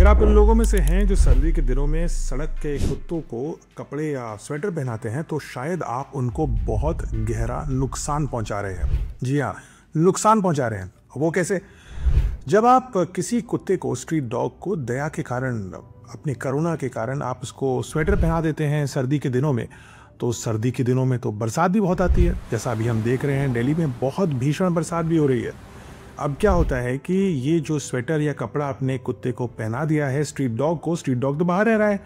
अगर आप उन लोगों में से हैं जो सर्दी के दिनों में सड़क के कुत्तों को कपड़े या स्वेटर पहनाते हैं, तो शायद आप उनको बहुत गहरा नुकसान पहुंचा रहे हैं। जी हाँ, नुकसान पहुंचा रहे हैं। वो कैसे? जब आप किसी कुत्ते को, स्ट्रीट डॉग को दया के कारण, अपनी करुणा के कारण आप उसको स्वेटर पहना देते हैं सर्दी के दिनों में, तो सर्दी के दिनों में तो बरसात भी बहुत आती है। जैसा अभी हम देख रहे हैं, दिल्ली में बहुत भीषण बरसात भी हो रही है। अब क्या होता है कि ये जो स्वेटर या कपड़ा अपने कुत्ते को पहना दिया है, स्ट्रीट डॉग को, स्ट्रीट डॉग तो बाहर रह रहा है,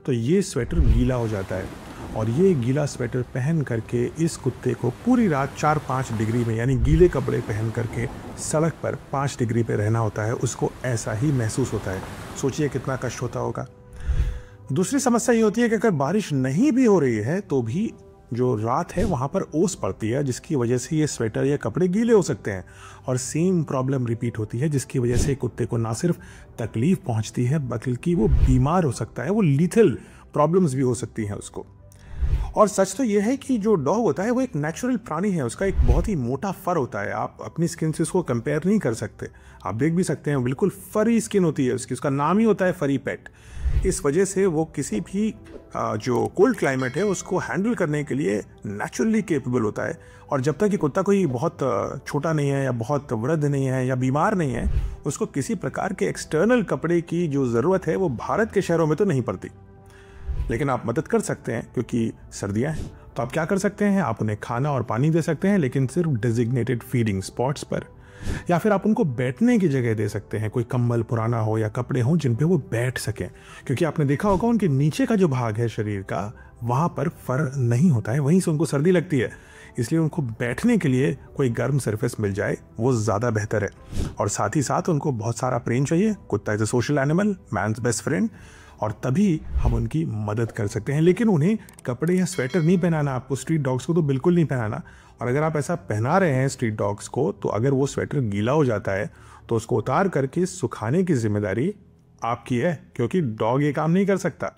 तो ये स्वेटर गीला हो जाता है। और ये गीला स्वेटर पहन करके इस कुत्ते को पूरी रात 4-5 डिग्री में, यानी गीले कपड़े पहन करके सड़क पर 5 डिग्री पे रहना होता है। उसको ऐसा ही महसूस होता है। सोचिए कितना कष्ट होता होगा। दूसरी समस्या ये होती है कि अगर बारिश नहीं भी हो रही है तो भी जो रात है वहाँ पर ओस पड़ती है, जिसकी वजह से ये स्वेटर या कपड़े गीले हो सकते हैं। और सेम प्रॉब्लम रिपीट होती है, जिसकी वजह से कुत्ते को ना सिर्फ तकलीफ पहुँचती है बल्कि वो बीमार हो सकता है। वो लीथल प्रॉब्लम्स भी हो सकती हैं उसको। और सच तो ये है कि जो डॉग होता है वो एक नेचुरल प्राणी है। उसका एक बहुत ही मोटा फर होता है। आप अपनी स्किन से उसको कंपेयर नहीं कर सकते। आप देख भी सकते हैं, बिल्कुल फरी स्किन होती है उसकी। उसका नाम ही होता है फरी पेट। इस वजह से वो किसी भी जो कोल्ड क्लाइमेट है उसको हैंडल करने के लिए नेचुरली केपेबल होता है। और जब तक कि कुत्ता कोई बहुत छोटा नहीं है या बहुत वृद्ध नहीं है या बीमार नहीं है, उसको किसी प्रकार के एक्सटर्नल कपड़े की जो ज़रूरत है वो भारत के शहरों में तो नहीं पड़ती। लेकिन आप मदद कर सकते हैं, क्योंकि सर्दियां हैं। तो आप क्या कर सकते हैं? आप उन्हें खाना और पानी दे सकते हैं, लेकिन सिर्फ डेजिग्नेटेड फीडिंग स्पॉट्स पर। या फिर आप उनको बैठने की जगह दे सकते हैं। कोई कंबल पुराना हो या कपड़े हों जिन पे वो बैठ सकें, क्योंकि आपने देखा होगा उनके नीचे का जो भाग है शरीर का, वहाँ पर फर नहीं होता है, वहीं से उनको सर्दी लगती है। इसलिए उनको बैठने के लिए कोई गर्म सरफेस मिल जाए वो ज़्यादा बेहतर है। और साथ ही साथ उनको बहुत सारा प्रेम चाहिए। कुत्ता is a social animal, man's best friend. और तभी हम उनकी मदद कर सकते हैं। लेकिन उन्हें कपड़े या स्वेटर नहीं पहनाना आपको। स्ट्रीट डॉग्स को तो बिल्कुल नहीं पहनाना। और अगर आप ऐसा पहना रहे हैं स्ट्रीट डॉग्स को, तो अगर वो स्वेटर गीला हो जाता है तो उसको उतार करके सुखाने की जिम्मेदारी आपकी है, क्योंकि डॉग ये काम नहीं कर सकता।